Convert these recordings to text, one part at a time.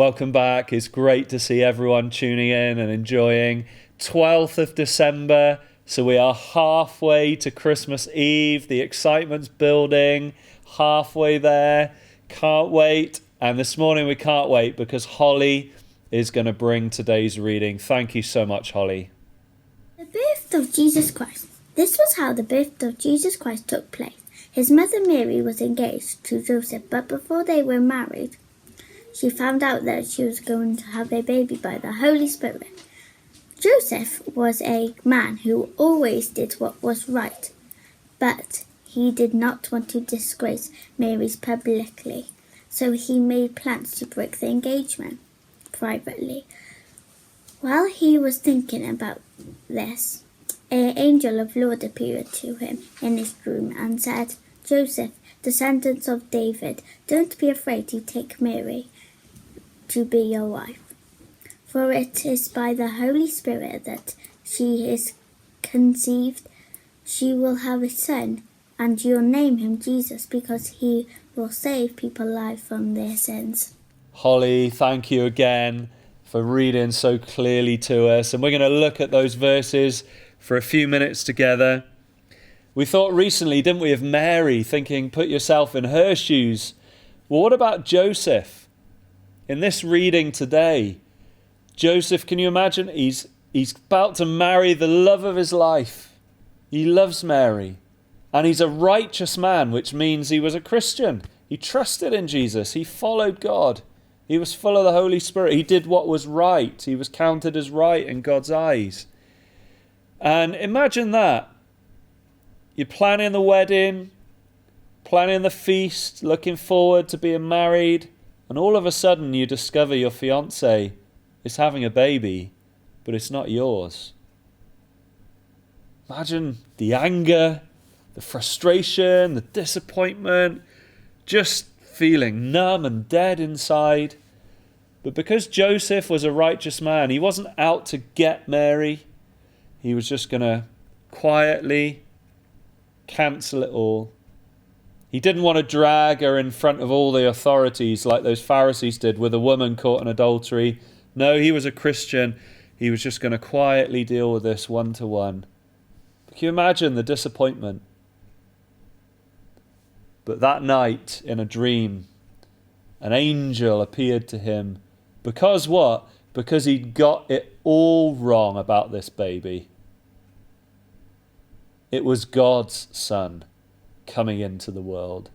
Welcome back. It's great to see everyone tuning in and enjoying. 12th of December, so we are halfway to Christmas Eve. The excitement's building, halfway there. Can't wait. And this morning we can't wait because Holly is going to bring today's reading. Thank you so much, Holly. The birth of Jesus Christ. This was how the birth of Jesus Christ took place. His mother Mary was engaged to Joseph, but before they were married, she found out that she was going to have a baby by the Holy Spirit. Joseph was a man who always did what was right, but he did not want to disgrace Mary's publicly, so he made plans to break the engagement privately. While he was thinking about this, an angel of the Lord appeared to him in his dream and said, "Joseph, descendant of David, don't be afraid to take Mary to be your wife. For it is by the Holy Spirit that she is conceived. She will have a son, and you'll name him Jesus, because he will save people alive from their sins." Holly, thank you again for reading so clearly to us. And we're going to look at those verses for a few minutes together. We thought recently, didn't we, of Mary, thinking, put yourself in her shoes. Well, what about Joseph? In this reading today, Joseph, can you imagine? He's about to marry the love of his life. He loves Mary. And he's a righteous man, which means he was a Christian. He trusted in Jesus. He followed God. He was full of the Holy Spirit. He did what was right. He was counted as right in God's eyes. And imagine that. You're planning the wedding, planning the feast, looking forward to being married, and all of a sudden you discover your fiancé is having a baby, but it's not yours. Imagine the anger, the frustration, the disappointment, just feeling numb and dead inside. But because Joseph was a righteous man, he wasn't out to get Mary. He was just going to quietly cancel it all. He didn't want to drag her in front of all the authorities like those Pharisees did with a woman caught in adultery. No, he was a Christian. He was just going to quietly deal with this one-to-one. Can you imagine the disappointment? But that night, in a dream, an angel appeared to him. Because what? Because he'd got it all wrong about this baby. It was God's son coming into the world.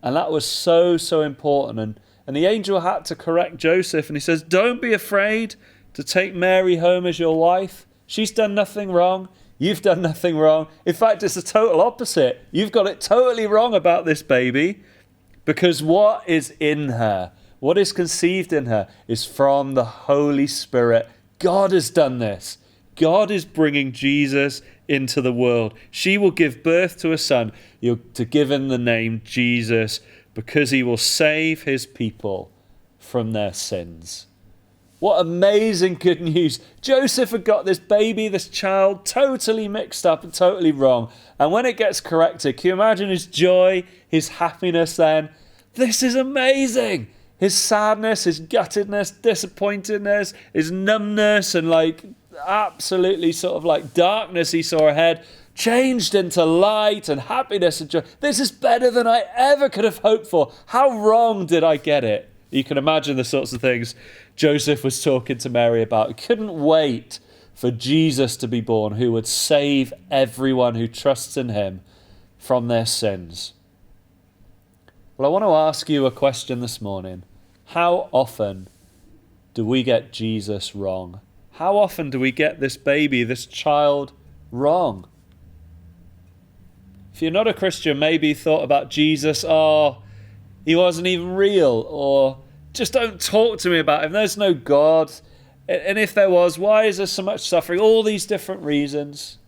And that was so, so important. And the angel had to correct Joseph. And he says, don't be afraid to take Mary home as your wife. She's done nothing wrong. You've done nothing wrong. In fact, it's the total opposite. You've got it totally wrong about this baby, because what is in her, what is conceived in her, is from the Holy Spirit. God has done this. God is bringing Jesus into the world. She will give birth to a son. You're to give him the name Jesus, because he will save his people from their sins. What amazing good news. Joseph had got this baby, this child, totally mixed up and totally wrong. And when it gets corrected, can you imagine his joy, his happiness then? This is amazing. His sadness, his guttedness, disappointedness, his numbness and absolutely sort of darkness he saw ahead changed into light and happiness and joy. This is better than I ever could have hoped for. How wrong did I get it? You can imagine the sorts of things Joseph was talking to Mary about. He couldn't wait for Jesus to be born, who would save everyone who trusts in him from their sins. Well, I want to ask you a question this morning. How often do we get Jesus wrong? How often do we get this baby, this child, wrong? If you're not a Christian, maybe you thought about Jesus, he wasn't even real, or just don't talk to me about him. There's no God. And if there was, why is there so much suffering? All these different reasons.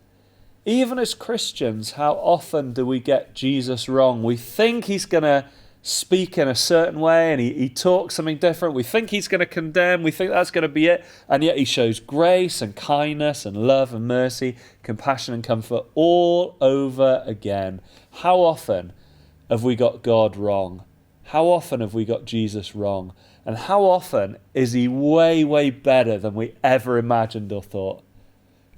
Even as Christians, how often do we get Jesus wrong? We think he's going to speak in a certain way and he talks something different. We think he's going to condemn. We think that's going to be it. And yet he shows grace and kindness and love and mercy, compassion and comfort all over again. How often have we got God wrong? How often have we got Jesus wrong? And how often is he way, way better than we ever imagined or thought?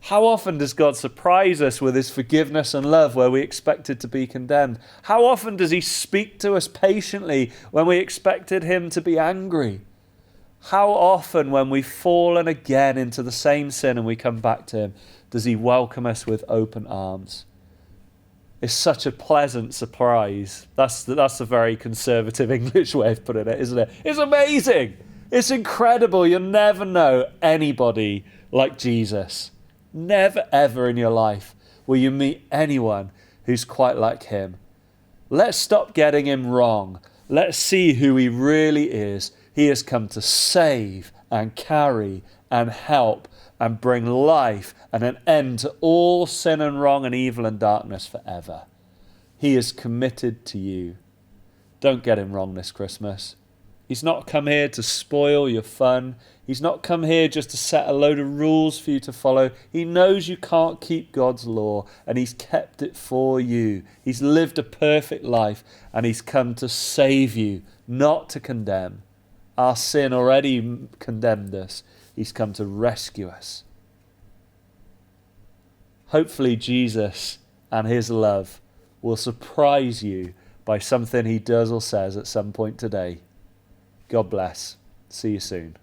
How often does God surprise us with his forgiveness and love where we expected to be condemned? How often does he speak to us patiently when we expected him to be angry? How often when we've fallen again into the same sin and we come back to him, does he welcome us with open arms? It's such a pleasant surprise. That's a very conservative English way of putting it, isn't it? It's amazing. It's incredible. You'll never know anybody like Jesus. Never ever in your life will you meet anyone who's quite like him. Let's stop getting him wrong. Let's see who he really is. He has come to save and carry and help and bring life and an end to all sin and wrong and evil and darkness forever. He is committed to you. Don't get him wrong this Christmas. He's not come here to spoil your fun. He's not come here just to set a load of rules for you to follow. He knows you can't keep God's law, and he's kept it for you. He's lived a perfect life, and he's come to save you, not to condemn. Our sin already condemned us. He's come to rescue us. Hopefully Jesus and his love will surprise you by something he does or says at some point today. God bless. See you soon.